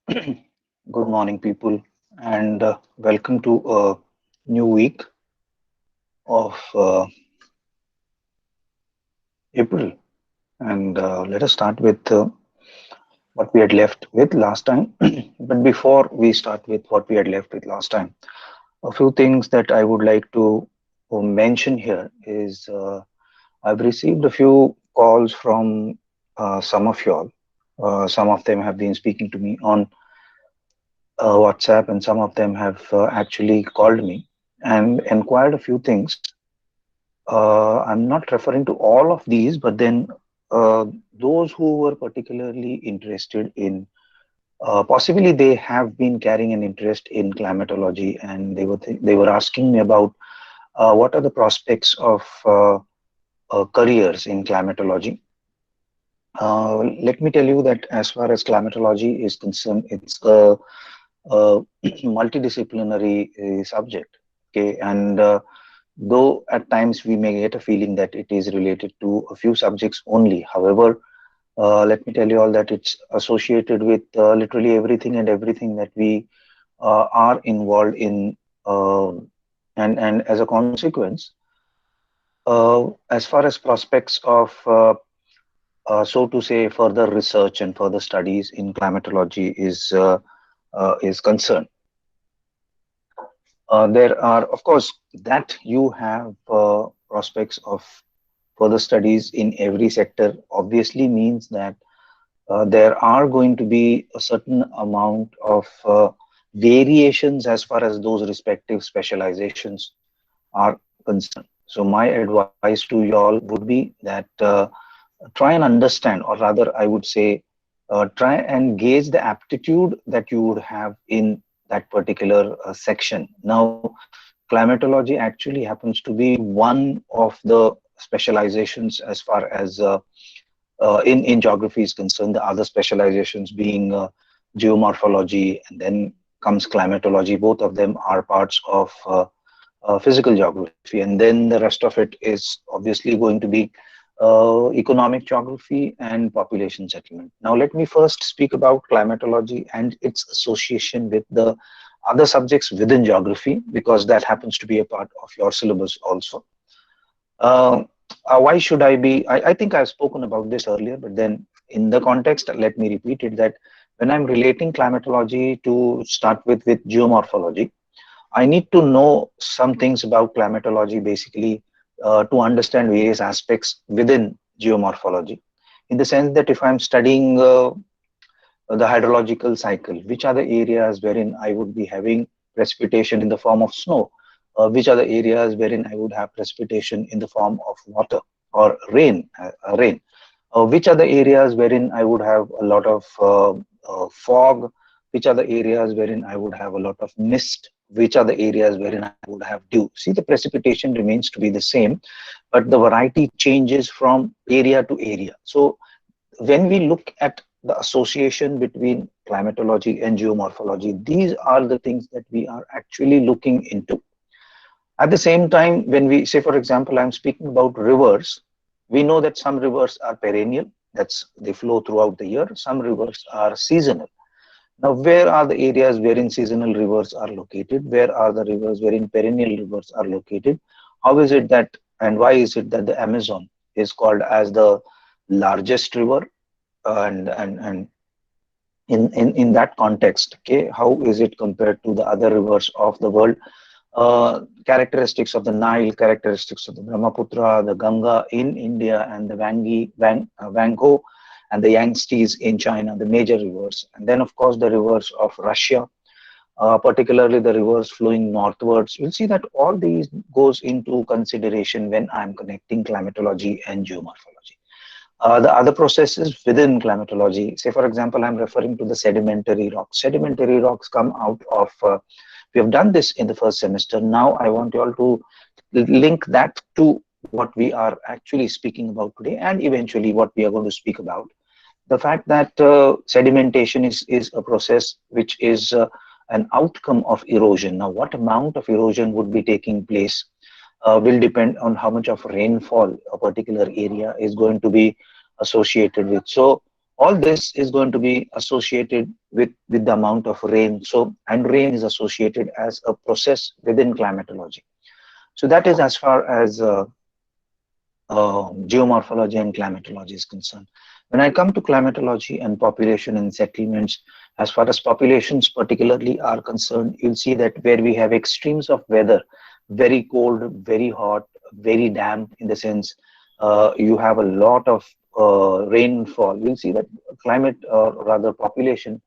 Good morning, people, and welcome to a new week of April. And let us start with what we had left with last time. But before we start with what we had left with last time, a few things that I would like to mention here is I've received a few calls from some of y'all. Some of them have been speaking to me on WhatsApp, and some of them have actually called me and inquired a few things. I'm not referring to all of these, but then those who were particularly interested in, possibly they have been carrying an interest in climatology, and they were asking me about what are the prospects of careers in climatology. Let me tell you that as far as climatology is concerned, it's a multidisciplinary subject. Okay, and though at times we may get a feeling that it is related to a few subjects only. However, let me tell you all that it's associated with literally everything and everything that we are involved in, and as a consequence, as far as prospects of so to say further research and further studies in climatology is concerned, there are, of course, that you have prospects of further studies in every sector obviously means that there are going to be a certain amount of variations as far as those respective specializations are concerned. So my advice to y'all would be that try and understand, or rather, I would say, try and gauge the aptitude that you would have in that particular section. Now, climatology actually happens to be one of the specializations as far as in geography is concerned. The other specializations being geomorphology, and then comes climatology. Both of them are parts of physical geography, and then the rest of it is obviously going to be economic geography and population settlement. Now, let me first speak about climatology and its association with the other subjects within geography, because that happens to be a part of your syllabus also. Uh, why should I be? I think I've spoken about this earlier, but then in the context, let me repeat it that when I'm relating climatology to start with geomorphology, I need to know some things about climatology basically to understand various aspects within geomorphology. In the sense that if I'm studying the hydrological cycle, which are the areas wherein I would be having precipitation in the form of snow, which are the areas wherein I would have precipitation in the form of water or rain, which are the areas wherein I would have a lot of fog, which are the areas wherein I would have a lot of mist, which are the areas wherein I would have dew. See, the precipitation remains to be the same, but the variety changes from area to area. So when we look at the association between climatology and geomorphology, these are the things that we are actually looking into. At the same time, when we say, for example, I'm speaking about rivers, we know that some rivers are perennial, that's they flow throughout the year. Some rivers are seasonal. Now, where are the areas wherein seasonal rivers are located? Where are the rivers wherein perennial rivers are located? How is it that, and why is it that the Amazon is called as the largest river? And in that context, okay, how is it compared to the other rivers of the world? Characteristics of the Nile, characteristics of the Brahmaputra, the Ganga in India, and the Wangho and the Yangtze in China, the major rivers. And then, of course, the rivers of Russia, particularly the rivers flowing northwards. You'll see that all these goes into consideration when I'm connecting climatology and geomorphology. The other processes within climatology, say for example, I'm referring to the sedimentary rocks. Sedimentary rocks come out of, we have done this in the first semester. Now I want you all to link that to what we are actually speaking about today, and eventually what we are going to speak about. The fact that sedimentation is a process which is an outcome of erosion. Now, what amount of erosion would be taking place will depend on how much of rainfall a particular area is going to be associated with. So All this is going to be associated with the amount of rain. So, and rain is associated as a process within climatology. So that is as far as geomorphology and climatology is concerned. When I come to climatology and population and settlements, as far as populations particularly are concerned, you'll see that where we have extremes of weather, very cold, very hot, very damp, in the sense you have a lot of rainfall, you'll see that climate, or rather population,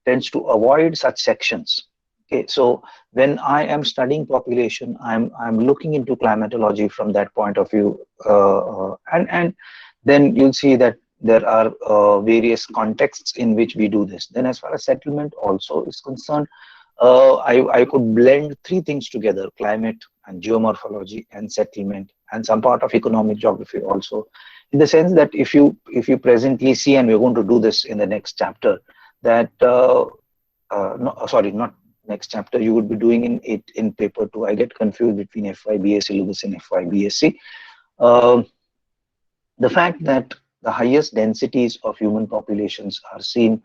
tends to avoid such sections. Okay, so when I am studying population, I'm looking into climatology from that point of view, and then you'll see that there are various contexts in which we do this. Then, as far as settlement also is concerned, I could blend three things together: climate and geomorphology and settlement, and some part of economic geography also. In the sense that if you presently see, and we're going to do this in the next chapter, that no, sorry, not next chapter, you would be doing in it in paper two. I get confused between FYBA syllabus and FYBSc. Um, the fact that the highest densities of human populations are seen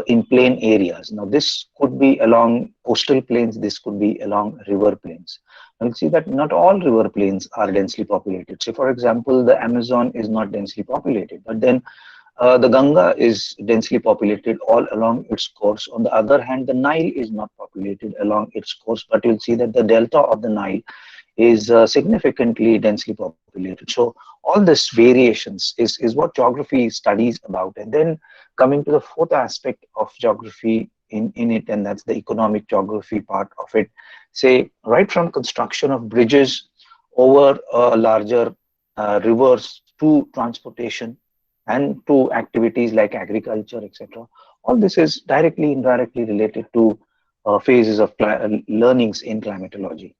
in plain areas. Now, this could be along coastal plains, this could be along river plains. And you'll see that not all river plains are densely populated. So, for example, the Amazon is not densely populated, but then the Ganga is densely populated all along its course. On the other hand, the Nile is not populated along its course, but you'll see that the delta of the Nile is significantly densely populated. So all this variations is what geography studies about. And then coming to the fourth aspect of geography in it, and that's the economic geography part of it. Say, right from construction of bridges over larger rivers to transportation and to activities like agriculture, etc. All this is directly, indirectly related to phases of learnings in climatology.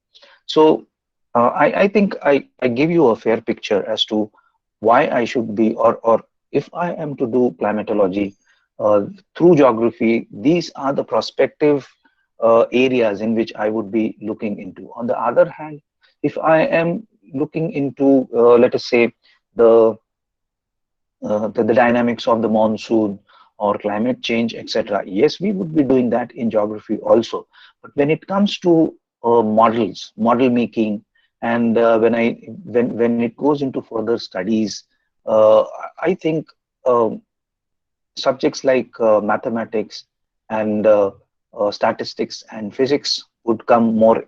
So I think I give you a fair picture as to why I should be, or if I am to do climatology through geography, these are the prospective areas in which I would be looking into. On the other hand, if I am looking into, let us say, the the dynamics of the monsoon or climate change, etc. Yes, we would be doing that in geography also. But when it comes to models, model making, and when it goes into further studies, uh, I think um, subjects like mathematics and statistics and physics would come more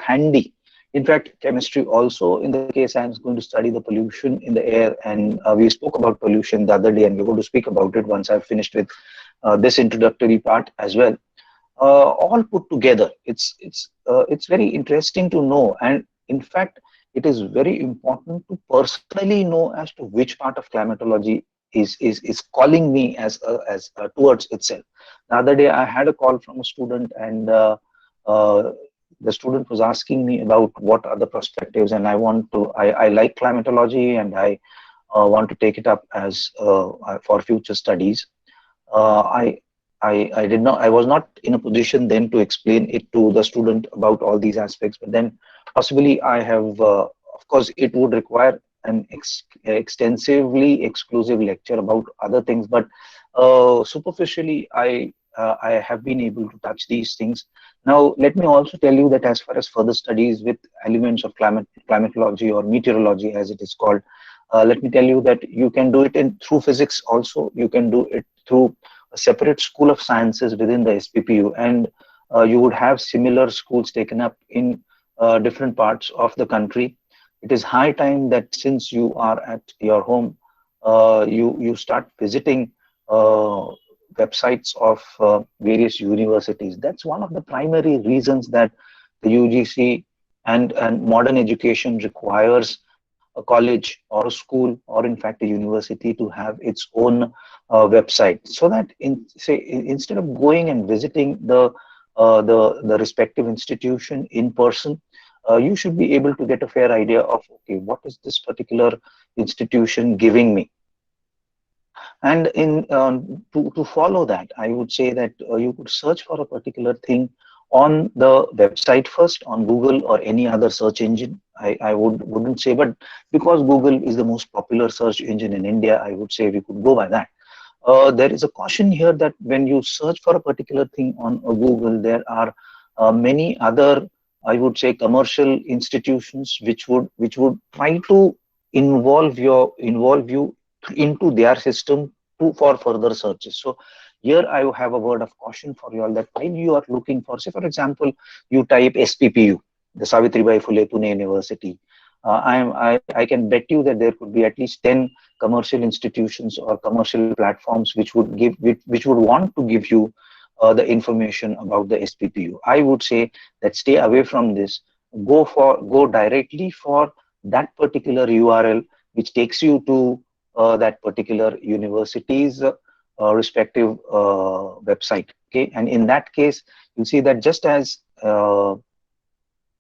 handy. In fact, chemistry also. In the case I'm going to study the pollution in the air, and we spoke about pollution the other day, and we're going to speak about it once I've finished with this introductory part as well. All put together, it's very interesting to know, and in fact, it is very important to personally know as to which part of climatology is calling me as towards itself. The other day, I had a call from a student, and uh, the student was asking me about what are the perspectives, and I like climatology, and I want to take it up as for future studies. I did not, I was not in a position then to explain it to the student about all these aspects, but then possibly I have, of course, it would require an extensively exclusive lecture about other things, but superficially, I have been able to touch these things. Now, let me also tell you that as far as further studies with elements of climatology or meteorology, as it is called, let me tell you that you can do it in through physics also. You can do it through a separate school of sciences within the SPPU, and you would have similar schools taken up in different parts of the country. It is high time that since you are at your home, you start visiting websites of various universities. That's one of the primary reasons that the UGC and modern education requires a college or a school or in fact a university to have its own website, so that instead of going and visiting the respective institution in person, you should be able to get a fair idea of, okay, what is this particular institution giving me. And to follow that, I would say that you could search for a particular thing on the website first, on Google or any other search engine. I wouldn't say, but because Google is the most popular search engine in India, I would say we could go by that. There is a caution here that when you search for a particular thing on Google, there are many other, I would say, commercial institutions which would try to involve you into their system to for further searches. So here I have a word of caution for you all, that while you are looking for, say for example, you type SPPU, the Savitribai Phule Pune University. I can bet you that there could be at least 10 commercial institutions or commercial platforms which would want to give you the information about the SPPU. I would say that stay away from this. Go directly for that particular URL which takes you to that particular university's respective website. Okay, and in that case, you see that just as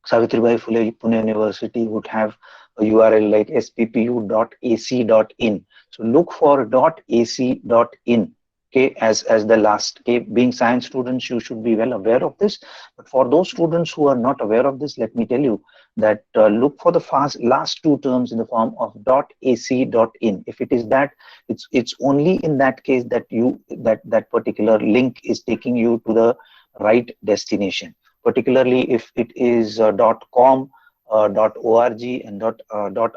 Savitribai Phule Pune University would have a URL like sppu.ac.in. So look for .ac.in, okay, as the last. Okay, being science students, you should be well aware of this. But for those students who are not aware of this, let me tell you that look for the last two terms in the form of .ac.in. If it is that, it's only in that case that that particular link is taking you to the right destination. Particularly if it is .com, .org, and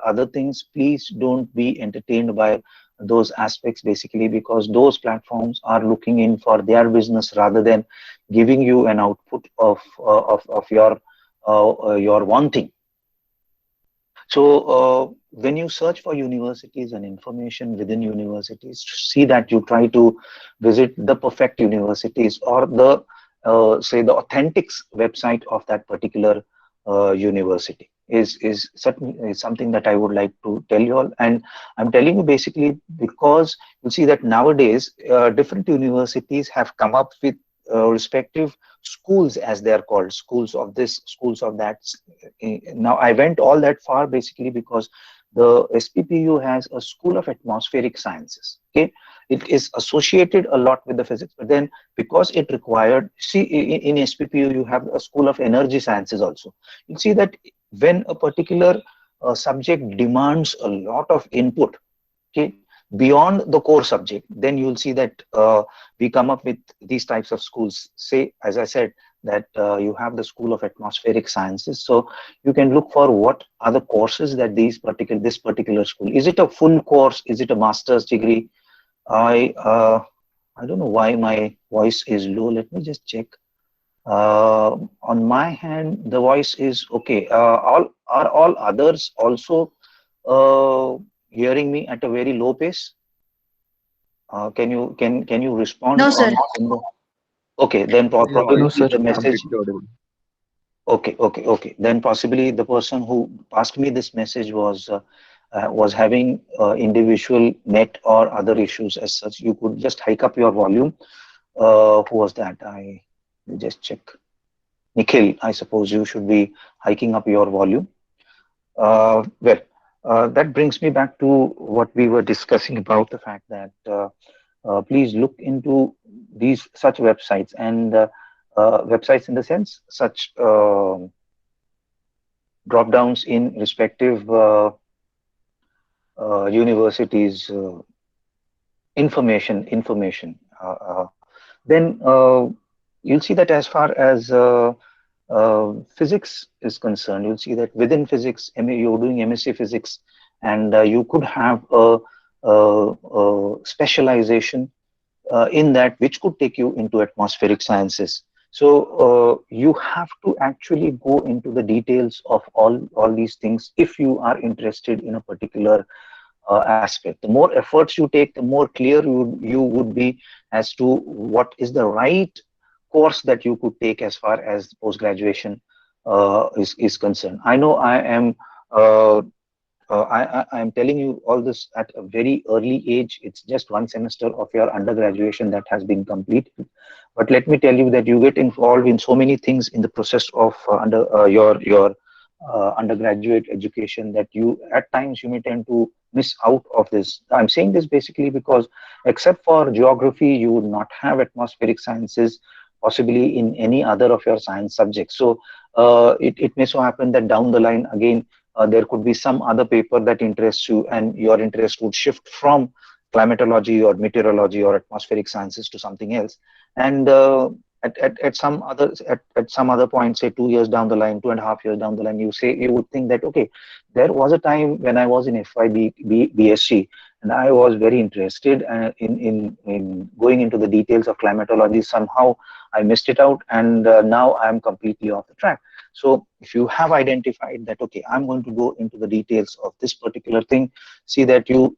other things, please don't be entertained by those aspects, basically because those platforms are looking in for their business rather than giving you an output of your wanting. So when you search for universities and information within universities, see that you try to visit the perfect universities or the say the authentic website of that particular university is certainly is something that I would like to tell you all. And I'm telling you basically because you see that nowadays different universities have come up with respective schools, as they are called, schools of this, schools of that. Now I went all that far basically because the SPPU has a school of atmospheric sciences. Okay, it is associated a lot with the physics, but then because it required, see, in SPPU you have a school of energy sciences also. You see that when a particular subject demands a lot of input, okay, beyond the core subject, then you'll see that we come up with these types of schools. Say, as I said, that you have the School of Atmospheric Sciences, so you can look for what are the courses that this particular school. Is it a full course? Is it a master's degree? I don't know why my voice is low. Let me just check. On my hand, the voice is okay. All others also hearing me at a very low pace? Can you respond No, sir. on the? Okay, then No, probably sir, the message. completely audible. Okay. Then possibly the person who passed me this message was having individual net or other issues as such. You could just hike up your volume. Who was that? I will just check. Nikhil, I suppose you should be hiking up your volume. Well, that brings me back to what we were discussing about the fact that please look into these such websites and websites in the sense such drop downs in respective universities information. Then you'll see that as far as physics is concerned, you'll see that within physics, you're doing MSc physics, and you could have a specialization in that which could take you into atmospheric sciences. So you have to actually go into the details of all these things if you are interested in a particular aspect. The more efforts you take, the more clear you would be as to what is the right course that you could take as far as post graduation is concerned. I know I am I'm telling you all this at a very early age. It's just one semester of your undergraduation that has been completed. But let me tell you that you get involved in so many things in the process of your undergraduate education that you at times you may tend to miss out of this. I'm saying this basically because except for geography, you would not have atmospheric sciences possibly in any other of your science subjects. So it may so happen that down the line again there could be some other paper that interests you, and your interest would shift from climatology or meteorology or atmospheric sciences to something else. And at some other point, say 2 years down the line, 2.5 years down the line, you would think that, okay, there was a time when I was in BSc, and I was very interested in going into the details of climatology. Somehow I missed it out, and now I'm completely off the track. So if you have identified that, okay, I'm going to go into the details of this particular thing, see that you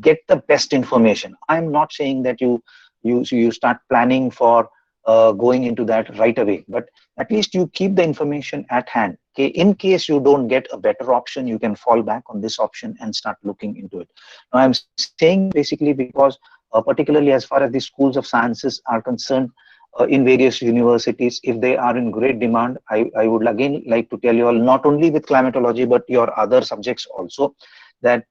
get the best information. I'm not saying that you start planning for going into that right away, but at least you keep the information at hand. Okay, in case you don't get a better option, you can fall back on this option and start looking into it. Now, I'm saying this basically because, particularly as far as the schools of sciences are concerned, in various universities, if they are in great demand, I would again like to tell you all, not only with climatology, but your other subjects also, that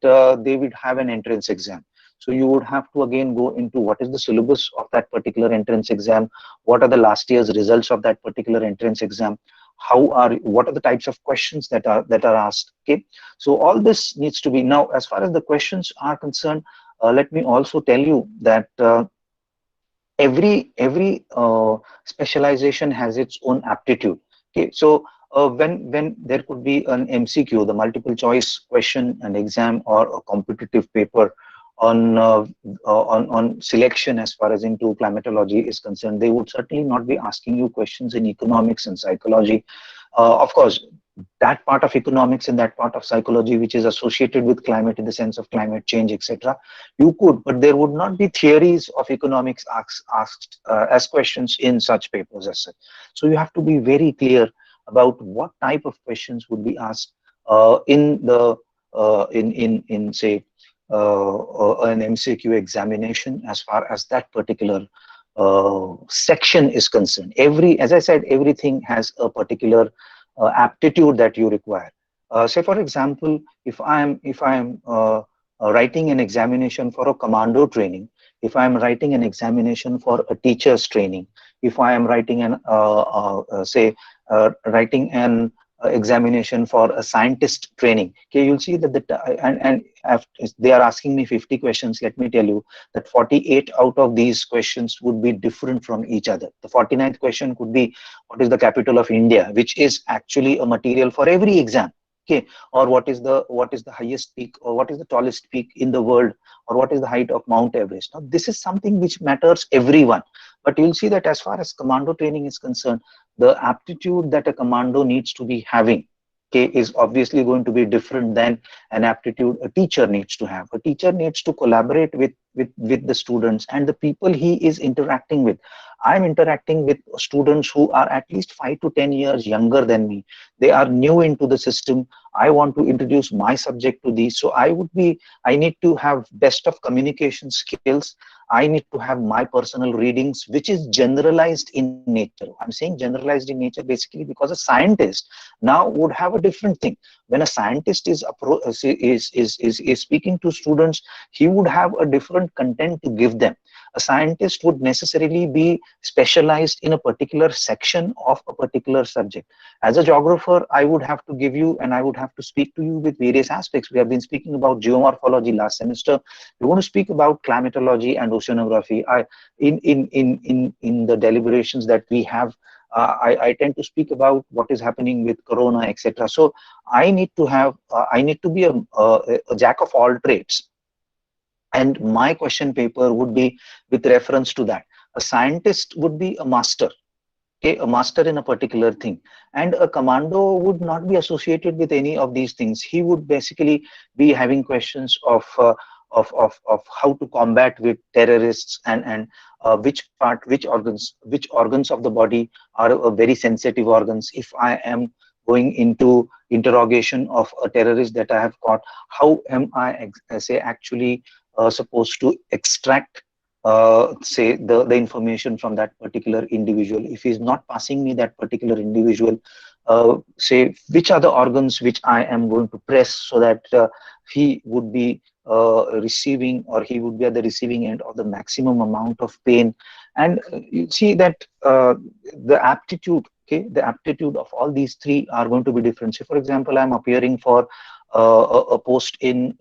they would have an entrance exam. So you would have to again go into what is the syllabus of that particular entrance exam, what are the last year's results of that particular entrance exam, what are the types of questions that are asked. Okay, so all this needs to be. Now, as far as the questions are concerned, let me also tell you that every specialization has its own aptitude. Okay, so when there could be an MCQ, the multiple choice question and exam, or a competitive paper on on selection as far as into climatology is concerned, they would certainly not be asking you questions in economics and psychology. Of course, that part of economics and that part of psychology which is associated with climate in the sense of climate change, etc., you could, but there would not be theories of economics asked as questions in such papers as such. So you have to be very clear about what type of questions would be asked in the in say an MCQ examination as far as that particular section is concerned. As I said, everything has a particular aptitude that you require. Say, for example, if I am writing an examination for a commando training, if I am writing an examination for a teacher's training, if I am writing an examination for a scientist training, okay, you'll see that and they are asking me 50 questions. Let me tell you that 48 out of these questions would be different from each other. The 49th question could be, what is the capital of India, which is actually a material for every exam. Okay, or what is the highest peak, or what is the tallest peak in the world, or what is the height of Mount Everest. Now, this is something which matters everyone. But you'll see that as far as commando training is concerned, the aptitude that a commando needs to be having, okay, is obviously going to be different than an aptitude a teacher needs to have. A teacher needs to collaborate with the students and the people he is interacting with. I'm interacting with students who are at least 5 to 10 years younger than me. They are new into the system. I want to introduce my subject to these. So I need to have best of communication skills. I need to have my personal readings, which is generalized in nature. I'm saying generalized in nature basically because a scientist now would have a different thing. When a scientist is speaking to students, he would have a different content to give them. A scientist would necessarily be specialized in a particular section of a particular subject. As a geographer, I would have to give you, and I would have to speak to you with various aspects. We have been speaking about geomorphology last semester. We want to speak about climatology and oceanography. In the deliberations that we have, I tend to speak about what is happening with corona, etc. So I need to be a jack of all trades. And my question paper would be with reference to that. A scientist would be a master, okay, a master in a particular thing. And a commando would not be associated with any of these things. He would basically be having questions of how to combat with terrorists, and which organs of the body are very sensitive organs. If I am going into interrogation of a terrorist that I have caught, how am I actually supposed to extract say the information from that particular individual? If he's not passing me that particular individual, say which are the organs which I am going to press so that he would be receiving, or he would be at the receiving end of the maximum amount of pain. And you see that the aptitude, Okay, the aptitude of all these three are going to be different. Say, for example, I'm appearing for a post in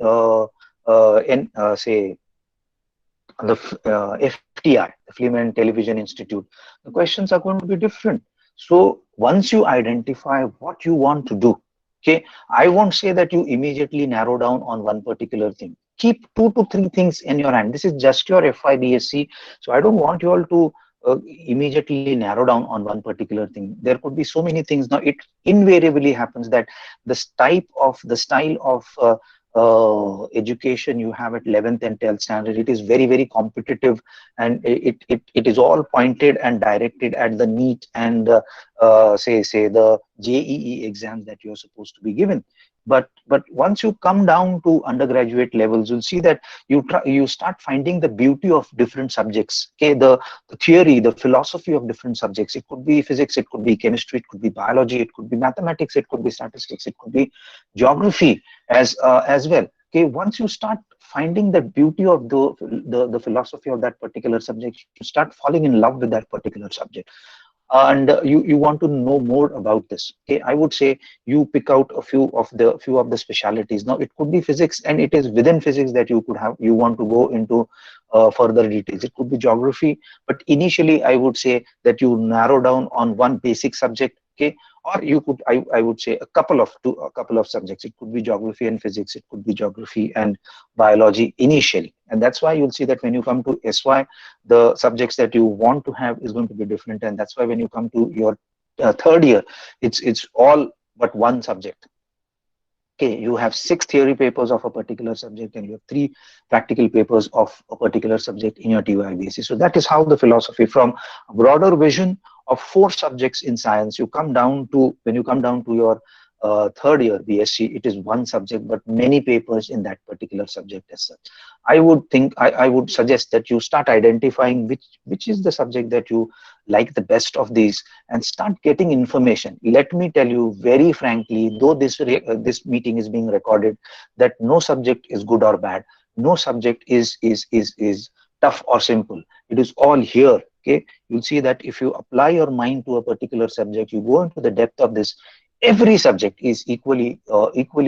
say the FTI, the Film and Television Institute. The questions are going to be different. So once you identify what you want to do, okay, I won't say that you immediately narrow down on one particular thing. Keep 2 to 3 things in your hand. This is just your FIBSC, so I don't want you all to immediately narrow down on one particular thing. There could be so many things. Now it invariably happens that the style of education you have at 11th and 12th standard, it is very, very competitive, and it is all pointed and directed at the NEET and say the JEE exams that you're supposed to be given. But once you come down to undergraduate levels, you'll see that you start finding the beauty of different subjects. Okay, the theory, the philosophy of different subjects. It could be physics, it could be chemistry, it could be biology, it could be mathematics, it could be statistics, it could be geography as well. Okay, once you start finding the beauty of the philosophy of that particular subject, you start falling in love with that particular subject, and you want to know more about this. Okay, I would say you pick out a few of the specialities. Now it could be physics, and it is within physics that you want to go into further details. It could be geography, but initially I would say that you narrow down on one basic subject. Okay, or you could, I would say, a couple of subjects. It could be geography and physics, it could be geography and biology initially. And that's why you'll see that when you come to SY, the subjects that you want to have is going to be different. And that's why when you come to your third year, it's all but one subject. Okay, you have 6 theory papers of a particular subject, and you have 3 practical papers of a particular subject in your TYBSc. So that is how the philosophy, from a broader vision of 4 subjects in science, you come down to, when you come down to your third year BSc, it is one subject, but many papers in that particular subject as such. I would suggest that you start identifying which is the subject that you like the best of these, and start getting information. Let me tell you very frankly, though this meeting is being recorded, that no subject is good or bad. No subject is tough or simple. It is all here. Okay, you'll see that if you apply your mind to a particular subject, you go into the depth of this. Every subject is equally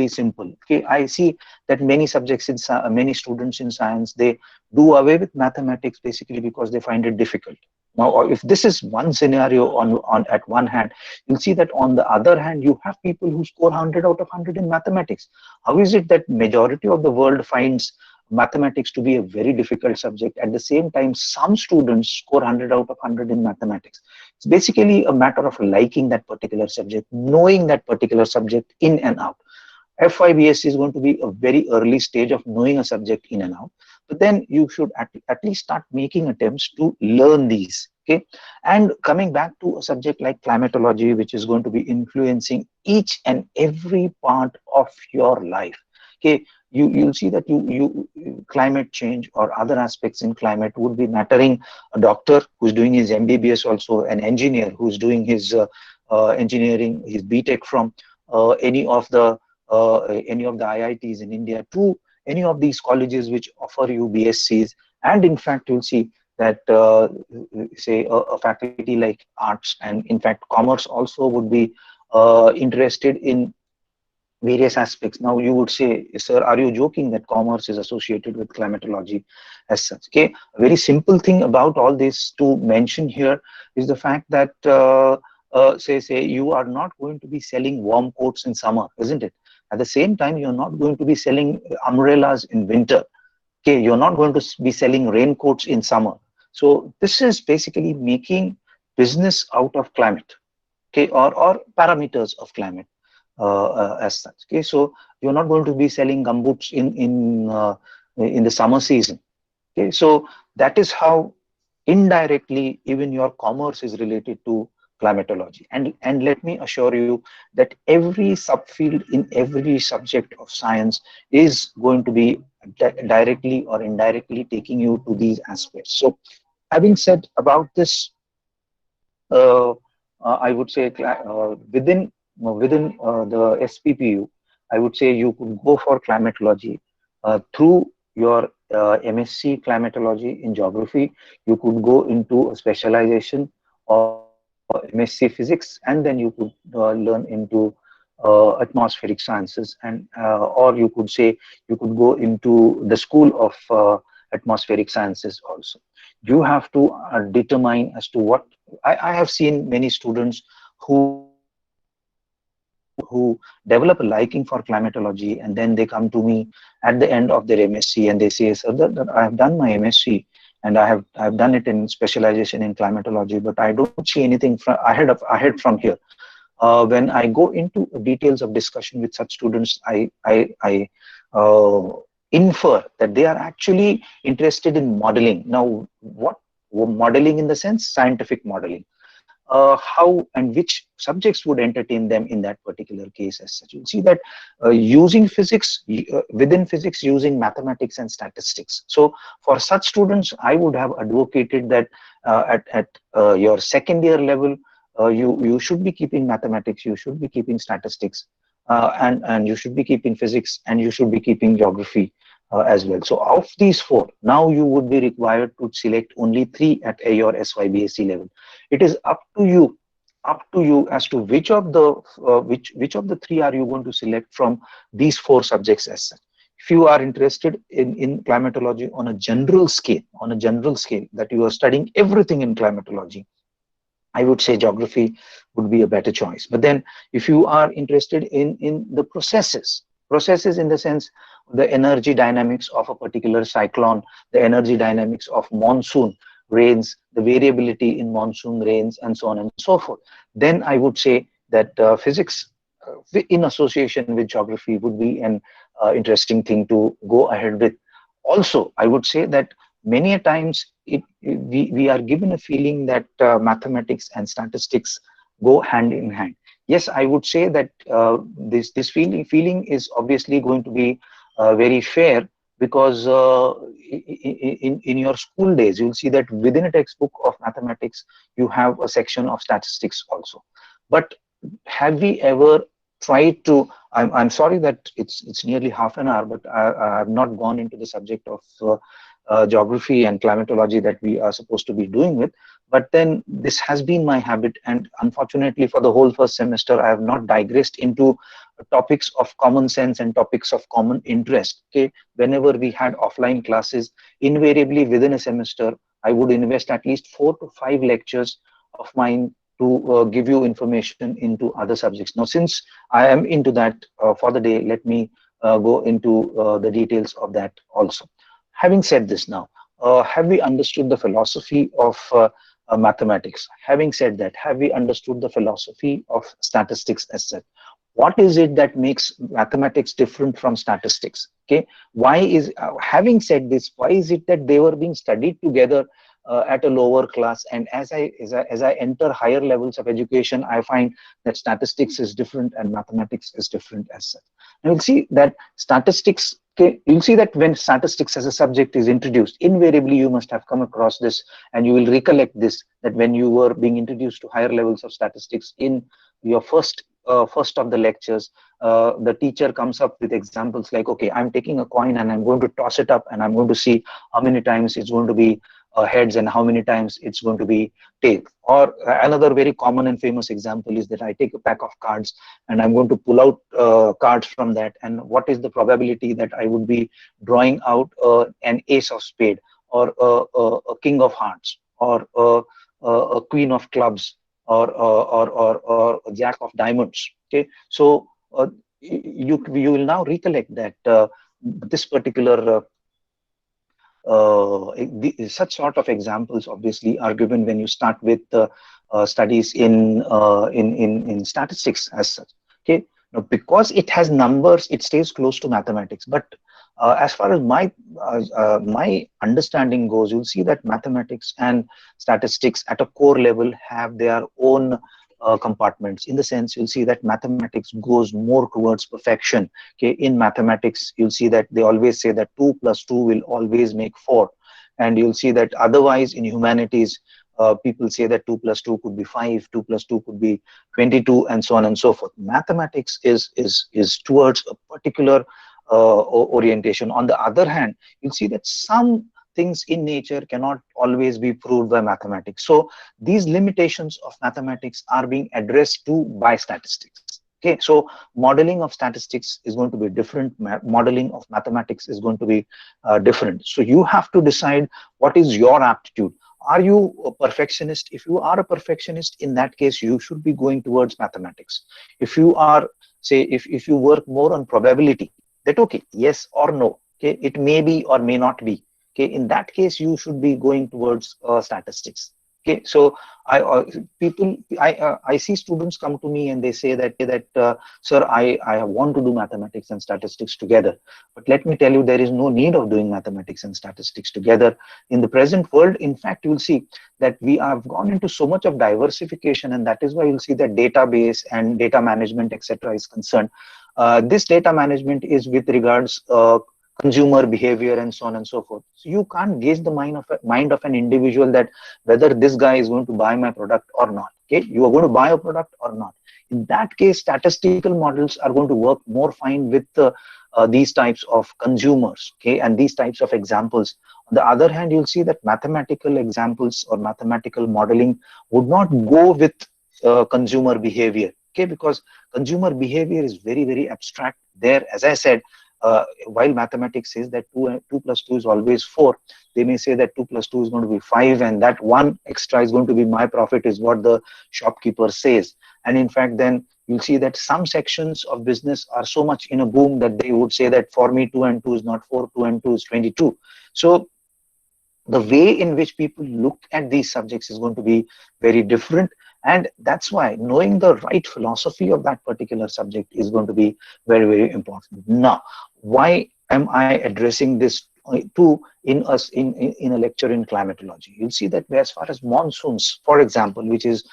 simple. Okay, I see that many subjects in many students in science, they do away with mathematics basically because they find it difficult. Now, if this is one scenario on at one hand, you'll see that on the other hand, you have people who score 100 out of 100 in mathematics. How is it that majority of the world finds mathematics to be a very difficult subject? At the same time, some students score 100 out of 100 in mathematics. It's basically a matter of liking that particular subject, knowing that particular subject in and out. FIBSc is going to be a very early stage of knowing a subject in and out, but then you should at least start making attempts to learn these. Okay, and coming back to a subject like climatology, which is going to be influencing each and every part of your life. Okay, you'll see that climate change or other aspects in climate would be mattering a doctor who's doing his MBBS, also an engineer who's doing his engineering, his BTech from any of the IITs in India, to any of these colleges which offer you BScs. And in fact, you'll see that say a faculty like arts and in fact commerce also would be interested in various aspects. Now you would say, sir, are you joking that commerce is associated with climatology as such? Okay, a very simple thing about all this to mention here is the fact that say you are not going to be selling warm coats in summer, isn't it? At the same time, you're not going to be selling umbrellas in winter. Okay, you're not going to be selling raincoats in summer. So this is basically making business out of climate, okay, or parameters of climate as such. Okay, so you're not going to be selling gumboots in the summer season. Okay, so that is how indirectly even your commerce is related to climatology. And let me assure you that every subfield in every subject of science is going to be directly or indirectly taking you to these aspects. So having said about this, uh, I would say within the SPPU, I would say you could go for climatology through your MSc climatology in geography. You could go into a specialization of MSc Physics, and then you could learn into atmospheric sciences, and or you could say you could go into the School of Atmospheric Sciences also. You have to determine as to what I have seen many students who develop a liking for climatology, and then they come to me at the end of their MSc and they say, "Sir, that I have done my MSc and I have done it in specialization in climatology, but I don't see anything ahead from here." When I go into details of discussion with such students, I infer that they are actually interested in modeling. Now, what modeling in the sense scientific modeling? How and which subjects would entertain them in that particular case as such. You'll see that using physics, within physics, using mathematics and statistics. So for such students, I would have advocated that at your second year level, you should be keeping mathematics, you should be keeping statistics, and you should be keeping physics, and you should be keeping geography as well. So of these four, now you would be required to select only three at your SYBAC level. It is up to you as to which of the which of the three are you going to select from these four subjects as such. If you are interested in climatology on a general scale, that you are studying everything in climatology, I would say geography would be a better choice. But then if you are interested in the processes in the sense the energy dynamics of a particular cyclone, the energy dynamics of monsoon rains, the variability in monsoon rains, and so on and so forth, then I would say that physics in association with geography would be an interesting thing to go ahead with. Also, I would say that many a times we are given a feeling that mathematics and statistics go hand in hand. Yes, I would say that this feeling is obviously going to be very fair, because in your school days you'll see that within a textbook of mathematics you have a section of statistics also. But have we ever tried to, I'm sorry that it's nearly half an hour, but I have not gone into the subject of geography and climatology that we are supposed to be doing with. But then this has been my habit, and unfortunately for the whole first semester I have not digressed into topics of common sense and topics of common interest. Okay, whenever we had offline classes, invariably within a semester I would invest at least 4 to 5 lectures of mine to give you information into other subjects. Now, since I am into that for the day, let me go into the details of that also. Having said this, now, have we understood the philosophy of mathematics? Having said that, have we understood the philosophy of statistics as such? What is it that makes mathematics different from statistics? Okay, why is having said this, why is it that they were being studied together at a lower class, and as I enter higher levels of education, I find that statistics is different and mathematics is different as such. And you'll see that statistics, okay, you'll see that when statistics as a subject is introduced, invariably you must have come across this, and you will recollect this, that when you were being introduced to higher levels of statistics in your first of the lectures, the teacher comes up with examples like, okay, I'm taking a coin and I'm going to toss it up, and I'm going to see how many times it's going to be heads and how many times it's going to be tails. Or another very common and famous example is that I take a pack of cards and I'm going to pull out cards from that, and what is the probability that I would be drawing out an ace of spade, or a king of hearts, or a queen of clubs, or a jack of diamonds. Okay, so you will now recollect that this particular such sort of examples obviously are given when you start with studies in statistics as such. Okay, now because it has numbers, it stays close to mathematics. But as far as my understanding goes, you'll see that mathematics and statistics at a core level have their own compartments. In the sense, you'll see that mathematics goes more towards perfection. Okay, in mathematics you'll see that they always say that 2 plus 2 will always make 4, and you'll see that otherwise in humanities people say that 2 plus 2 could be 5, 2 plus 2 could be 22, and so on and so forth. Mathematics is towards a particular orientation. On the other hand, you'll see that some things in nature cannot always be proved by mathematics. So these limitations of mathematics are being addressed to by statistics. Okay, so modeling of statistics is going to be different. Modeling of mathematics is going to be different. So you have to decide what is your aptitude. Are you a perfectionist? If you are a perfectionist, in that case, you should be going towards mathematics. If you are, say, if you work more on probability, that okay, yes or no, okay, it may be or may not be. Okay, in that case, you should be going towards statistics. Okay, so I people I see students come to me and they say that sir, I want to do mathematics and statistics together. But let me tell you, there is no need of doing mathematics and statistics together in the present world. In fact, you will see that we have gone into so much of diversification, and that is why you'll see that database and data management, etc., is concerned. This data management is with regards consumer behavior and so on and so forth. So you can't gauge the mind of an individual that whether this guy is going to buy my product or not. Okay, you are going to buy a product or not. In that case, statistical models are going to work more fine with these types of consumers. Okay, and these types of examples. On the other hand, you'll see that mathematical examples or mathematical modeling would not go with consumer behavior. Okay, because consumer behavior is very abstract. There, as I said, while mathematics says that 2 plus 2 is always 4, they may say that 2 plus 2 is going to be 5, and that one extra is going to be my profit, is what the shopkeeper says. And in fact, then you'll see that some sections of business are so much in a boom that they would say that for me 2 and 2 is not 4, 2 and 2 is 22. So the way in which people look at these subjects is going to be very different, and that's why knowing the right philosophy of that particular subject is going to be very important. Now, why am I addressing this too in a lecture in climatology? You'll see that as far as monsoons, for example, which is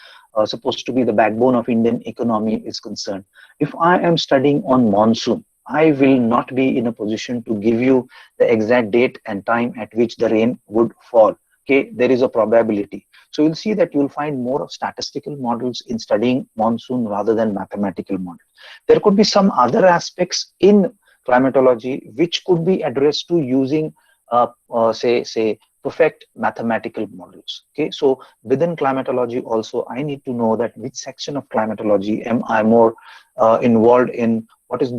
supposed to be the backbone of Indian economy is concerned, if I am studying on monsoon, I will not be in a position to give you the exact date and time at which the rain would fall. Okay, there is a probability. So you'll see that you'll find more of statistical models in studying monsoon rather than mathematical models. There could be some other aspects in climatology which could be addressed to using, say, perfect mathematical models. Okay, so within climatology also, I need to know that which section of climatology am I more involved in. What is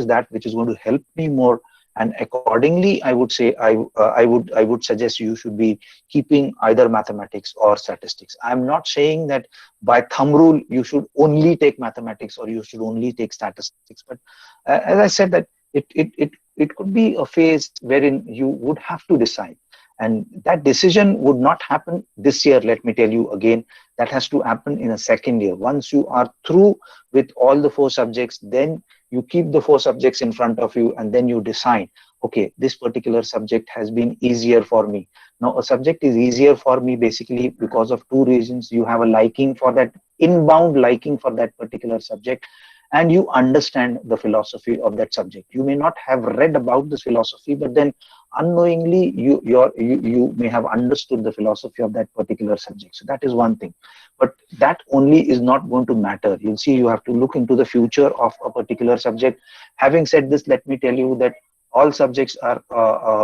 that which is going to help me more, and accordingly I would say I would suggest you should be keeping either mathematics or statistics. I'm not saying that by thumb rule you should only take mathematics or you should only take statistics, but as I said, that it could be a phase wherein you would have to decide, and that decision would not happen this year. Let me tell you again, that has to happen in a second year. Once you are through with all the 4 subjects, then you keep the 4 subjects in front of you, and then you decide, okay, this particular subject has been easier for me. Now, a subject is easier for me basically because of 2 reasons. You have a liking for that, inbound liking for that particular subject, and you understand the philosophy of that subject. You may not have read about this philosophy, but then unknowingly you may have understood the philosophy of that particular subject. So that is one thing, but that only is not going to matter. You'll see, you have to look into the future of a particular subject. Having said this, let me tell you that all subjects are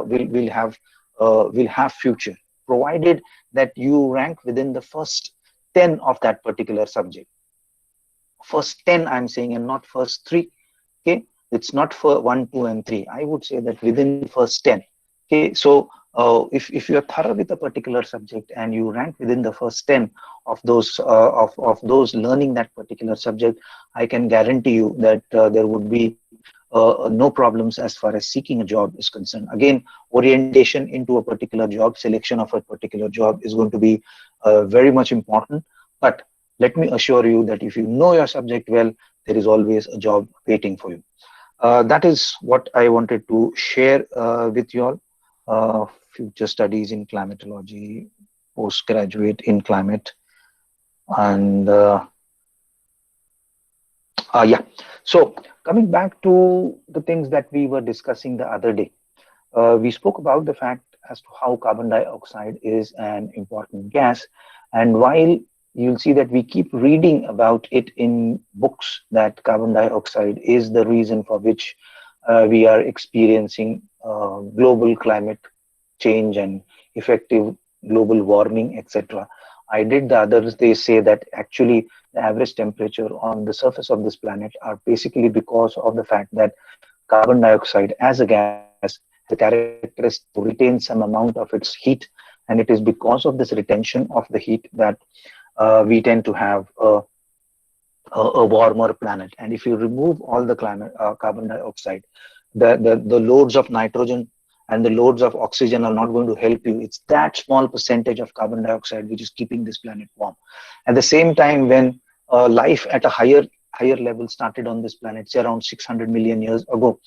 will have future, provided that you rank within the first 10 of that particular subject. First 10 I'm saying, and not first 3. Okay, it's not for 1, 2 and 3. I would say that within first 10. Okay, so if you are thorough with a particular subject and you rank within the first 10 of those those learning that particular subject, I can guarantee you that there would be no problems as far as seeking a job is concerned. Again, orientation into a particular job, selection of a particular job is going to be very much important. But let me assure you that if you know your subject well, there is always a job waiting for you. That is what I wanted to share with you all. Future studies in climatology, postgraduate in climate, and yeah. So coming back to the things that we were discussing the other day, we spoke about the fact as to how carbon dioxide is an important gas, and while you'll see that we keep reading about it in books that carbon dioxide is the reason for which we are experiencing global climate change and effective global warming, etc. I did the others. They say that actually the average temperature on the surface of this planet are basically because of the fact that carbon dioxide as a gas has a characteristic to retain some amount of its heat, and it is because of this retention of the heat that we tend to have a warmer planet. And if you remove all the climate carbon dioxide, the loads of nitrogen and the loads of oxygen are not going to help you. It's that small percentage of carbon dioxide which is keeping this planet warm. At the same time, when life at a higher level started on this planet, say around 600 million years ago,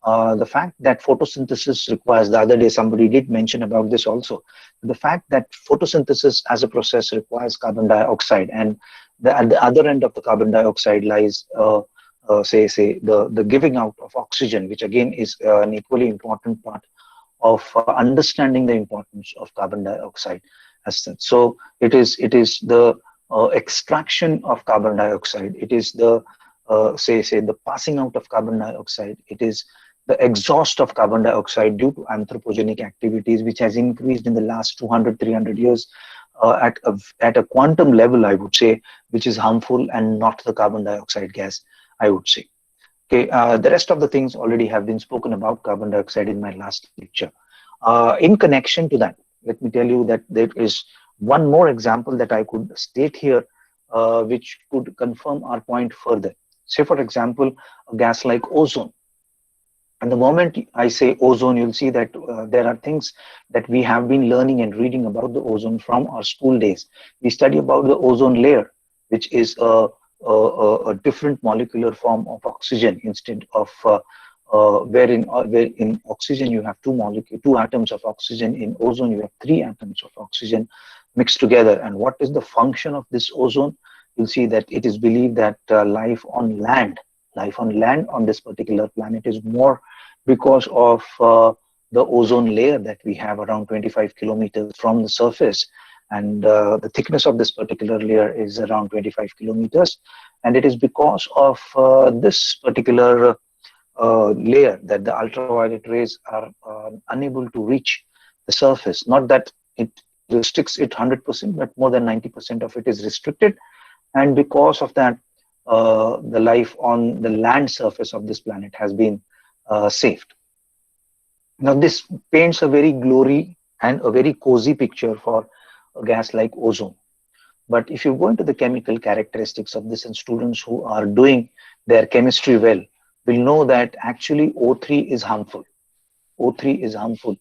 the fact that photosynthesis requires, the other day somebody did mention about this also, the fact that photosynthesis as a process requires carbon dioxide, and at the other end of the carbon dioxide lies say the giving out of oxygen, which again is an equally important part of understanding the importance of carbon dioxide as such. So it is the extraction of carbon dioxide, it is the say the passing out of carbon dioxide, it is the exhaust of carbon dioxide due to anthropogenic activities, which has increased in the last 200, 300 years at a quantum level, I would say, which is harmful and not the carbon dioxide gas, I would say. Okay, the rest of the things already have been spoken about carbon dioxide in my last lecture. In connection to that, let me tell you that there is one more example that I could state here, which could confirm our point further. Say, for example, a gas like ozone. And the moment I say ozone, you'll see that there are things that we have been learning and reading about the ozone from our school days. We study about the ozone layer, which is a different molecular form of oxygen instead of where in oxygen you have two atoms of oxygen. In ozone you have three atoms of oxygen mixed together. And what is the function of this ozone? You'll see that it is believed that life on land on this particular planet is more because of the ozone layer that we have around 25 kilometers from the surface, and the thickness of this particular layer is around 25 kilometers, and it is because of this particular layer that the ultraviolet rays are unable to reach the surface. Not that it restricts it 100%, but more than 90% of it is restricted, and because of that the life on the land surface of this planet has been saved. Now this paints a very glory and a very cozy picture for a gas like ozone. But if you go into the chemical characteristics of this, and students who are doing their chemistry well will know that actually O3 is harmful. O3 is harmful.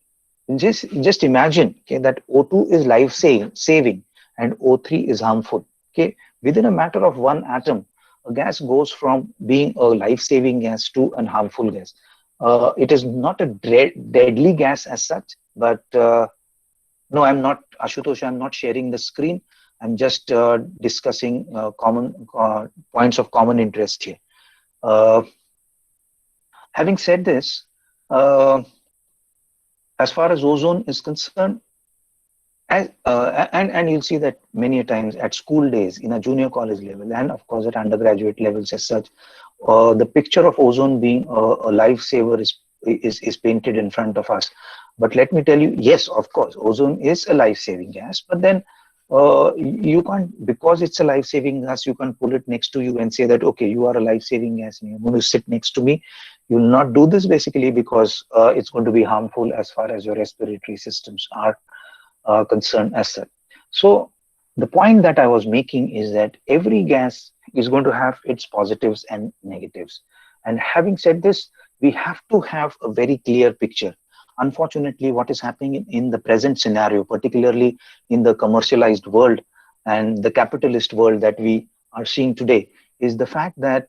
Just imagine, okay, that O2 is life saving and O3 is harmful. Okay, within a matter of one atom, a gas goes from being a life-saving gas to an harmful gas. It is not a deadly gas as such, but no, I'm not, Ashutosh, I'm not sharing the screen. I'm just discussing common points of common interest here. Having said this, as far as ozone is concerned, and you'll see that many times at school days, in a junior college level, and of course at undergraduate levels as such, the picture of ozone being a lifesaver is painted in front of us. But let me tell you, yes, of course, ozone is a life-saving gas, but then you can't, because it's a life-saving gas, you can't pull it next to you and say that, okay, you are a life-saving gas and you're going to sit next to me. You will not do this basically because it's going to be harmful as far as your respiratory systems are concerned as such. So the point that I was making is that every gas is going to have its positives and negatives. And having said this, we have to have a very clear picture. Unfortunately, what is happening in the present scenario, particularly in the commercialized world and the capitalist world that we are seeing today, is the fact that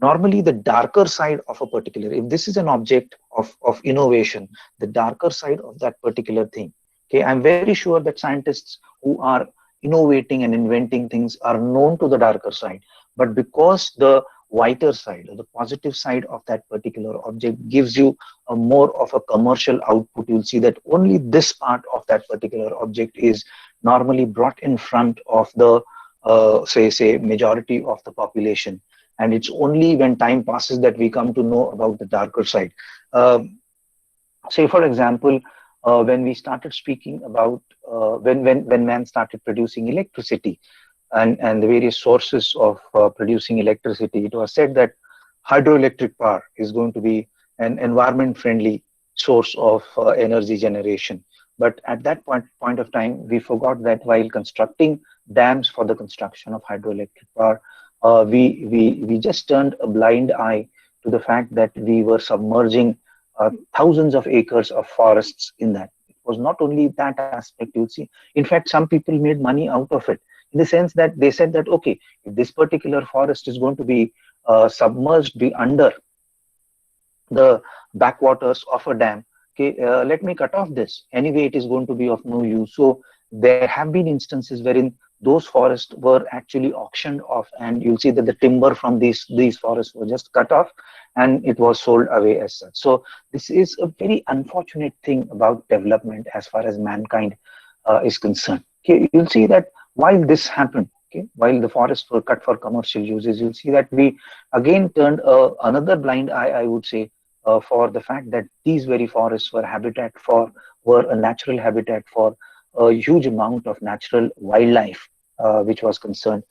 normally the darker side of a particular, if this is an object of innovation, the darker side of that particular thing, okay, I'm very sure that scientists who are innovating and inventing things are known to the darker side, but because the whiter side or the positive side of that particular object gives you a more of a commercial output, you'll see that only this part of that particular object is normally brought in front of the say majority of the population, and it's only when time passes that we come to know about the darker side. Say for example, when we started speaking about when man started producing electricity and the various sources of producing electricity, it was said that hydroelectric power is going to be an environment friendly source of energy generation. But at that point of time, we forgot that while constructing dams for the construction of hydroelectric power, we just turned a blind eye to the fact that we were submerging thousands of acres of forests in that. It was not only that aspect, you'll see. In fact, some people made money out of it in the sense that they said that, okay, if this particular forest is going to be submerged, be under the backwaters of a dam, okay, let me cut off this. Anyway, it is going to be of no use. So there have been instances wherein those forests were actually auctioned off, and you'll see that the timber from these forests were just cut off, and it was sold away as such. So this is a very unfortunate thing about development as far as mankind is concerned. Okay, you'll see that while this happened, okay, while the forests were cut for commercial uses, you'll see that we again turned another blind eye, I would say, for the fact that these very forests were a natural habitat for a huge amount of natural wildlife, which was concerned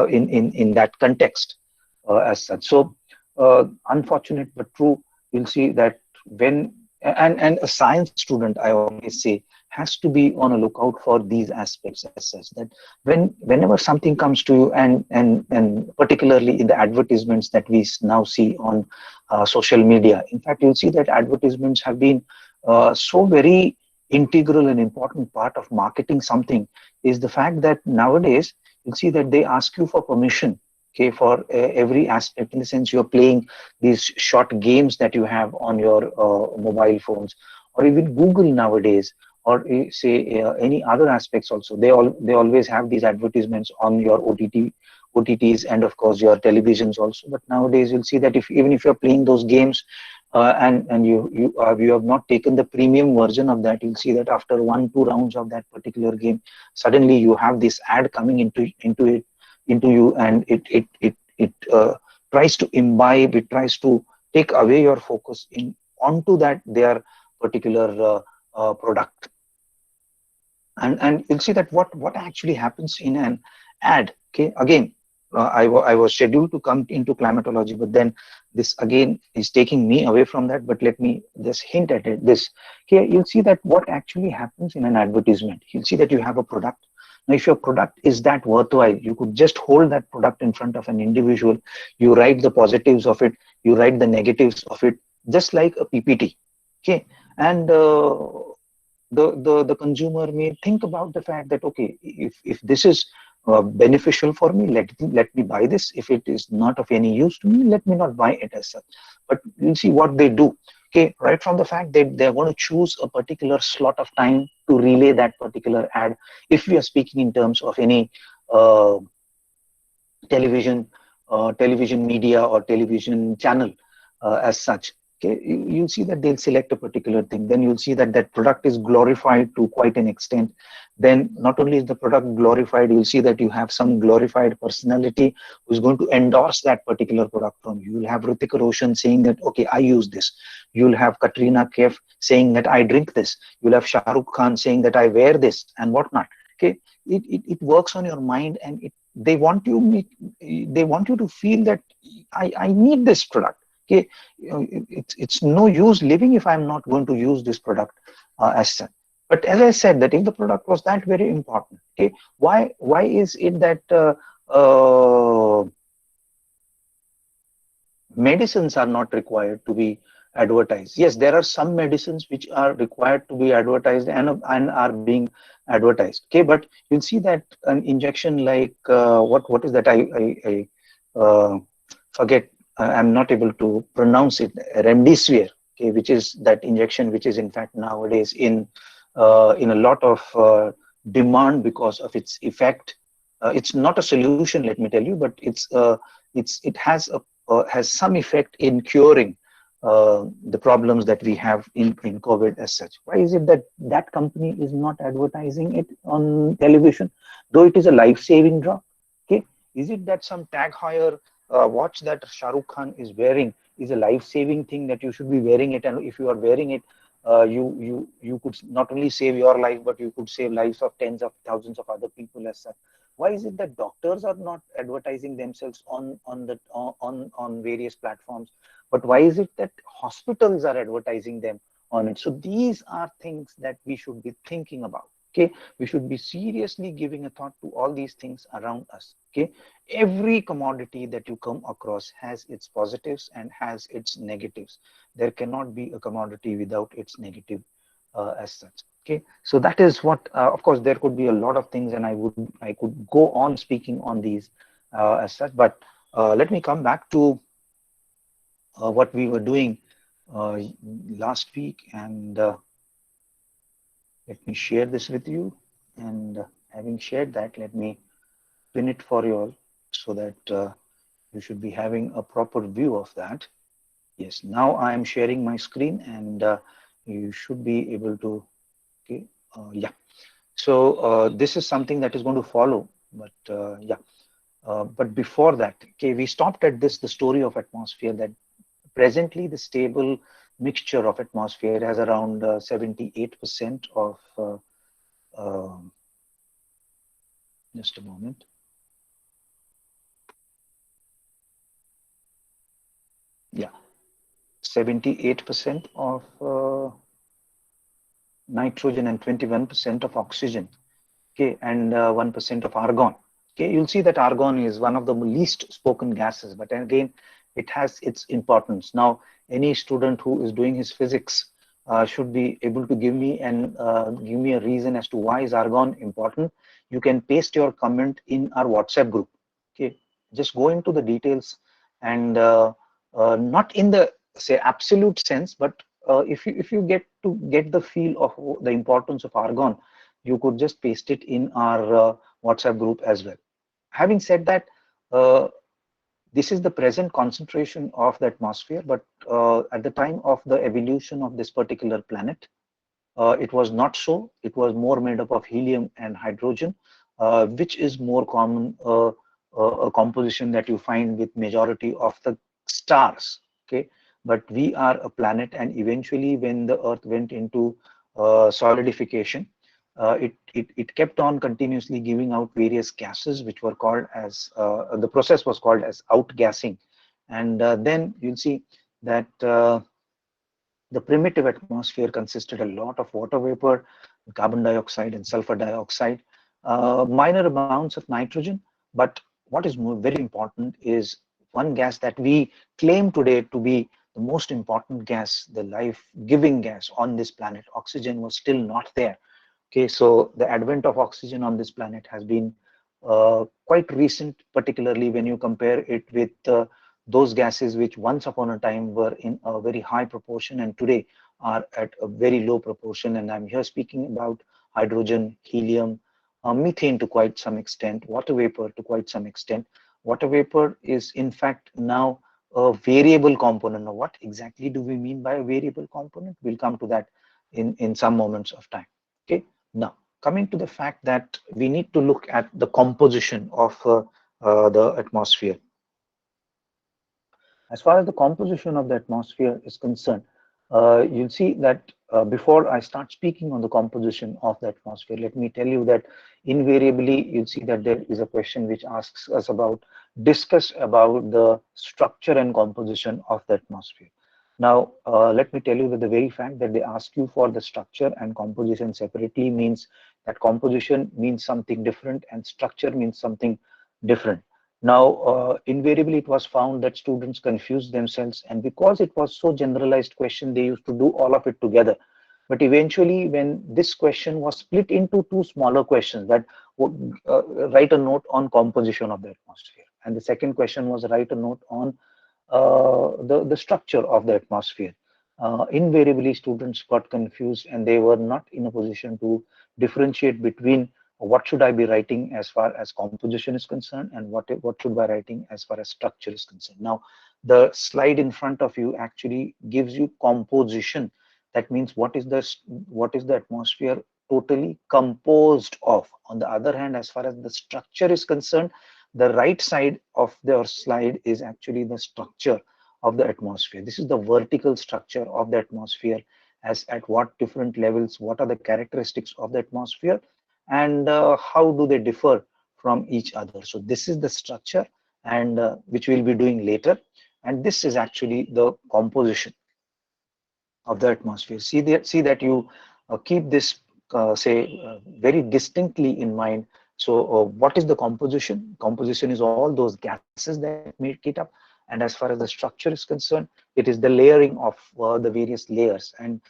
in that context as such. So unfortunate but true. You'll see that when and a science student, I always say, has to be on a lookout for these aspects as such, that whenever something comes to you, and particularly in the advertisements that we now see on social media. In fact, you'll see that advertisements have been so very integral and important part of marketing something, is the fact that nowadays you'll see that they ask you for permission, okay, for every aspect, in the sense you're playing these short games that you have on your mobile phones, or even Google nowadays, or say any other aspects also. They always have these advertisements on your OTTs, and of course your televisions also. But nowadays you'll see that if even if you're playing those games, and you have not taken the premium version of that, you'll see that after 1-2 rounds of that particular game, suddenly you have this ad coming into you, and it tries to imbibe, it tries to take away your focus in onto that their particular product. And you'll see that what actually happens in an ad. Okay, again, I was scheduled to come into climatology, but then this again is taking me away from that. But let me just hint at it. This here, you'll see that what actually happens in an advertisement. You'll see that you have a product. Now, if your product is that worthwhile, you could just hold that product in front of an individual. You write the positives of it, you write the negatives of it, just like a PPT. Okay, and the consumer may think about the fact that, okay, if this is beneficial for me, let me buy this. If it is not of any use to me, let me not buy it as such. But you'll see what they do. Okay, right from the fact that they're going to choose a particular slot of time to relay that particular ad. If we are speaking in terms of any uh, television, television media or television channel as such. Okay, you'll see that they'll select a particular thing. Then you'll see that that product is glorified to quite an extent. Then not only is the product glorified, you'll see that you have some glorified personality who's going to endorse that particular product from you. You'll have Hrithik Roshan saying that, okay, I use this. You'll have Katrina Kaif saying that I drink this. You'll have Shah Rukh Khan saying that I wear this and whatnot. Okay, it works on your mind, and they want you to feel that I need this product. Okay, it's no use living if I'm not going to use this product as such. But as I said, that if the product was that very important, okay, why is it that medicines are not required to be advertised? Yes, there are some medicines which are required to be advertised and are being advertised. Okay, but you'll see that an injection like what is that? I forget. I'm not able to pronounce it. Remdesivir, okay, which is that injection, which is in fact nowadays in a lot of demand because of its effect. It's not a solution, let me tell you, but it has some effect in curing the problems that we have in COVID as such. Why is it that that company is not advertising it on television, though it is a life-saving drug? Okay, is it that some tag heuer watch that Shah Rukh Khan is wearing is a life-saving thing that you should be wearing it, and if you are wearing it, you could not only save your life, but you could save lives of tens of thousands of other people as such. Why is it that doctors are not advertising themselves on various platforms, but why is it that hospitals are advertising them on it? So these are things that we should be thinking about. Okay, we should be seriously giving a thought to all these things around us. Okay, every commodity that you come across has its positives and has its negatives. There cannot be a commodity without its negative as such. Okay, so that is what, of course, there could be a lot of things, and I could go on speaking on these as such. But let me come back to what we were doing uh, last week, and let me share this with you. And having shared that, let me pin it for you all so that you should be having a proper view of that. Yes, now I am sharing my screen, and you should be able to. Okay, yeah. So this is something that is going to follow, but yeah. But before that, okay, we stopped at this, the story of atmosphere, that presently the stable mixture of atmosphere has around 78% of, um just a moment. Yeah, 78% of nitrogen and 21% of oxygen. Okay, and 1% of argon. Okay, you'll see that argon is one of the least spoken gases, but again, it has its importance. Now, any student who is doing his physics should be able to give me a reason as to why is argon important. You can paste your comment in our WhatsApp group. Okay, just go into the details, and not in the, say, absolute sense, but if you get to get the feel of the importance of argon, you could just paste it in our WhatsApp group as well. Having said that, uh, this is the present concentration of the atmosphere, but at the time of the evolution of this particular planet, it was not so. It was more made up of helium and hydrogen, which is more common, a composition that you find with majority of the stars. Okay, but we are a planet, and eventually, when the Earth went into solidification, it kept on continuously giving out various gases, which were called as, the process was called as outgassing, and then you'll see that. The primitive atmosphere consisted a lot of water vapor, carbon dioxide, and sulfur dioxide, minor amounts of nitrogen. But what is very important is one gas that we claim today to be the most important gas, the life-giving gas on this planet. Oxygen was still not there. Okay, so the advent of oxygen on this planet has been quite recent, particularly when you compare it with those gases which once upon a time were in a very high proportion and today are at a very low proportion. And I'm here speaking about hydrogen, helium, methane to quite some extent, water vapor to quite some extent. Water vapor is in fact now a variable component. Now, what exactly do we mean by a variable component? We'll come to that in some moments of time. Okay. Now, coming to the fact that we need to look at the composition of the atmosphere. As far as the composition of the atmosphere is concerned, you'll see that before I start speaking on the composition of the atmosphere, let me tell you that invariably you'll see that there is a question which asks us about, discuss about the structure and composition of the atmosphere. Now, let me tell you that the very fact that they ask you for the structure and composition separately means that composition means something different and structure means something different. Now, invariably, it was found that students confused themselves, and because it was so generalized question, they used to do all of it together. But eventually, when this question was split into two smaller questions, that would write a note on composition of the atmosphere, and the second question was write a note on the structure of the atmosphere. Invariably, students got confused, and they were not in a position to differentiate between what should I be writing as far as composition is concerned, and what should I be writing as far as structure is concerned. Now, the slide in front of you actually gives you composition. That means what is the atmosphere totally composed of. On the other hand, as far as the structure is concerned, the right side of the slide is actually the structure of the atmosphere. This is the vertical structure of the atmosphere, as at what different levels, what are the characteristics of the atmosphere, and how do they differ from each other. So this is the structure, and which we'll be doing later. And this is actually the composition of the atmosphere. See that you keep this say very distinctly in mind. So what is the composition? Composition is all those gases that make it up. And as far as the structure is concerned, it is the layering of the various layers. And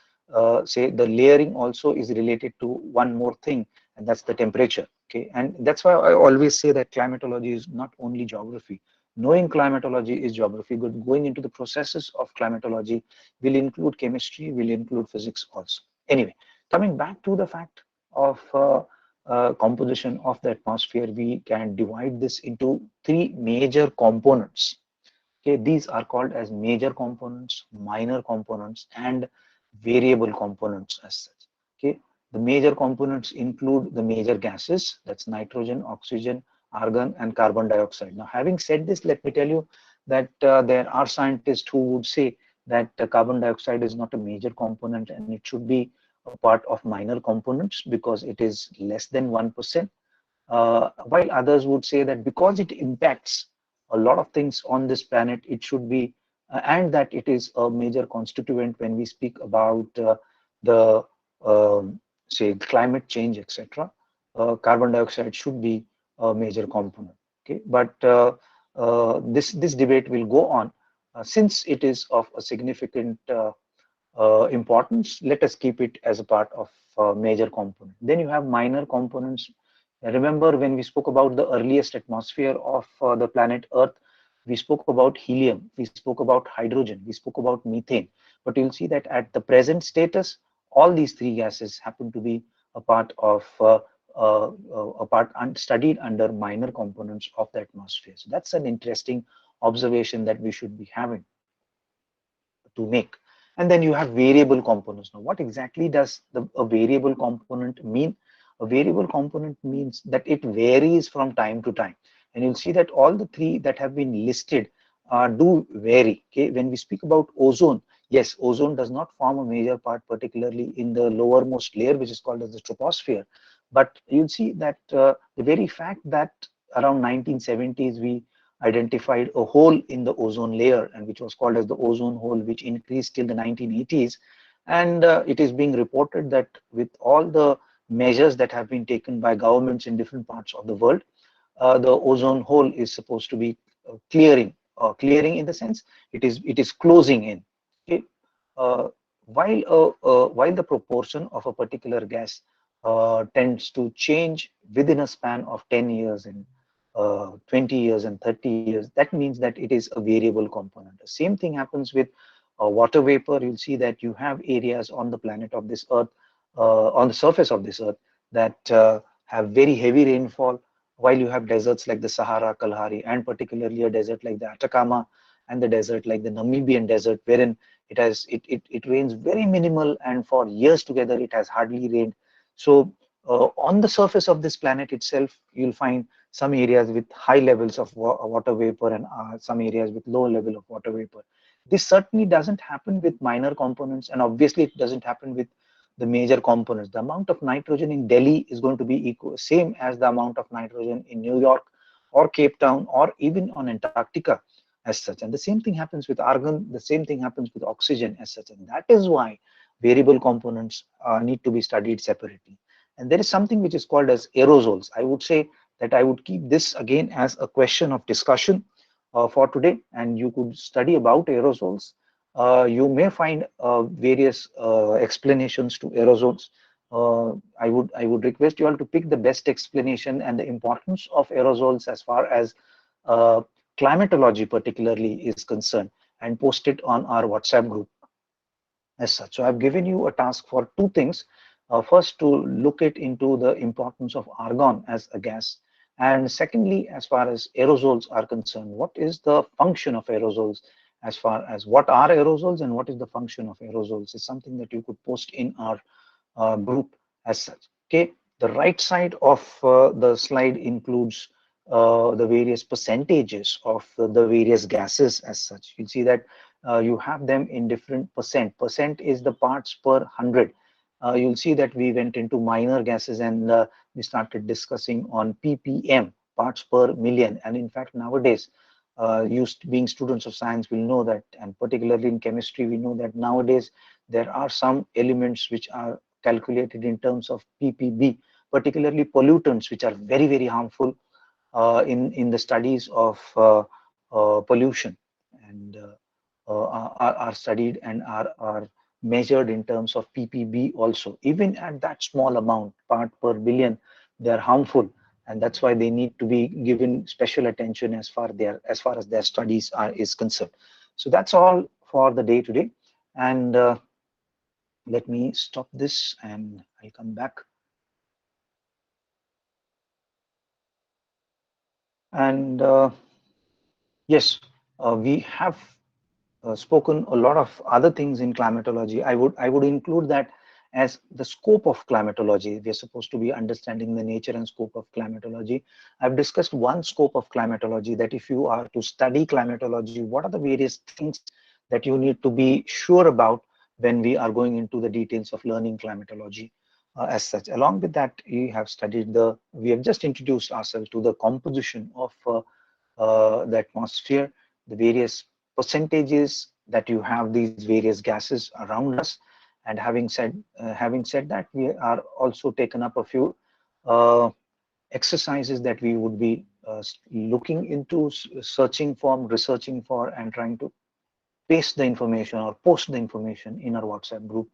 say the layering also is related to one more thing, and that's the temperature. Okay, and that's why I always say that climatology is not only geography. Knowing climatology is geography, but going into the processes of climatology will include chemistry, will include physics also. Anyway, coming back to the fact of composition of the atmosphere, we can divide this into three major components. Okay, these are called as major components, minor components, and variable components as such. Okay, the major components include the major gases, that's nitrogen, oxygen, argon, and carbon dioxide. Now, having said this, let me tell you that there are scientists who would say that carbon dioxide is not a major component and it should be a part of minor components because it is less than 1%. While others would say that because it impacts a lot of things on this planet, it should be, and that it is a major constituent when we speak about the, say, climate change, etc. Carbon dioxide should be a major component. Okay, but this debate will go on since it is of a significant importance. Let us keep it as a part of major component. Then you have minor components. Remember when we spoke about the earliest atmosphere of the planet Earth, we spoke about helium, we spoke about hydrogen, we spoke about methane. But you'll see that at the present status, all these three gases happen to be a part of a part studied under minor components of the atmosphere. So that's an interesting observation that we should be having to make. And then you have variable components. Now, what exactly does a variable component mean? A variable component means that it varies from time to time. And you'll see that all the three that have been listed do vary. Okay, when we speak about ozone, yes, ozone does not form a major part, particularly in the lowermost layer, which is called as the troposphere. But you'll see that the very fact that around 1970s we identified a hole in the ozone layer, and which was called as the ozone hole, which increased till the 1980s. And it is being reported that with all the measures that have been taken by governments in different parts of the world, the ozone hole is supposed to be clearing in the sense it is closing in. Okay? Uh, while the proportion of a particular gas tends to change within a span of 10 years and 20 years and 30 years, that means that it is a variable component. The same thing happens with water vapor. You'll see that you have areas on the planet of this earth, on the surface of this earth, that have very heavy rainfall, while you have deserts like the Sahara, Kalahari, and particularly a desert like the Atacama and the desert like the Namibian desert, wherein it rains very minimal, and for years together it has hardly rained. So on the surface of this planet itself, you'll find some areas with high levels of water vapor and some areas with low level of water vapor. This certainly doesn't happen with minor components, and obviously it doesn't happen with the major components. The amount of nitrogen in Delhi is going to be equal, same as the amount of nitrogen in New York or Cape Town or even on Antarctica as such. And the same thing happens with argon, the same thing happens with oxygen as such. And that is why variable components need to be studied separately. And there is something which is called as aerosols. I would say that I would keep this again as a question of discussion for today, and you could study about aerosols. You may find various explanations to aerosols. I would request you all to pick the best explanation and the importance of aerosols as far as uh, climatology particularly is concerned, and post it on our WhatsApp group as such. So I've given you a task for two things. First, to look it into the importance of argon as a gas. And secondly, as far as aerosols are concerned, what is the function of aerosols? As far as what are aerosols and what is the function of aerosols is something that you could post in our group as such. Okay, the right side of the slide includes the various percentages of the various gases as such. You'll see that you have them in different percent. Percent is the parts per 100. You'll see that we went into minor gases, and we started discussing on ppm, parts per million. And in fact, nowadays, being students of science will know that, and particularly in chemistry, we know that nowadays there are some elements which are calculated in terms of ppb, particularly pollutants, which are very, very harmful in the studies of pollution, and are studied and are measured in terms of ppb also. Even at that small amount, part per billion, they are harmful, and that's why they need to be given special attention as far as their studies is concerned. So that's all for the day today, and let me stop this and I'll come back. And yes, we have spoken a lot of other things in climatology. I would include that as the scope of climatology. We are supposed to be understanding the nature and scope of climatology. I've discussed one scope of climatology, that if you are to study climatology, what are the various things that you need to be sure about when we are going into the details of learning climatology. As such, along with that, we have just introduced ourselves to the composition of the atmosphere, the various percentages that you have these various gases around us. And having said that, we are also taken up a few uh, exercises that we would be looking into, searching for, researching for, and trying to paste the information or post the information in our WhatsApp group.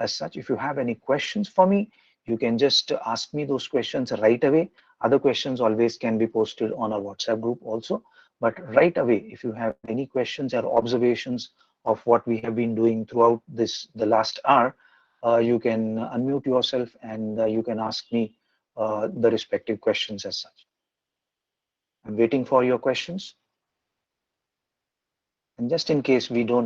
As such, if you have any questions for me, you can just ask me those questions right away. Other questions always can be posted on our WhatsApp group also. But right away, if you have any questions or observations of what we have been doing throughout the last hour, you can unmute yourself, and you can ask me the respective questions as such. I'm waiting for your questions. And just in case we don't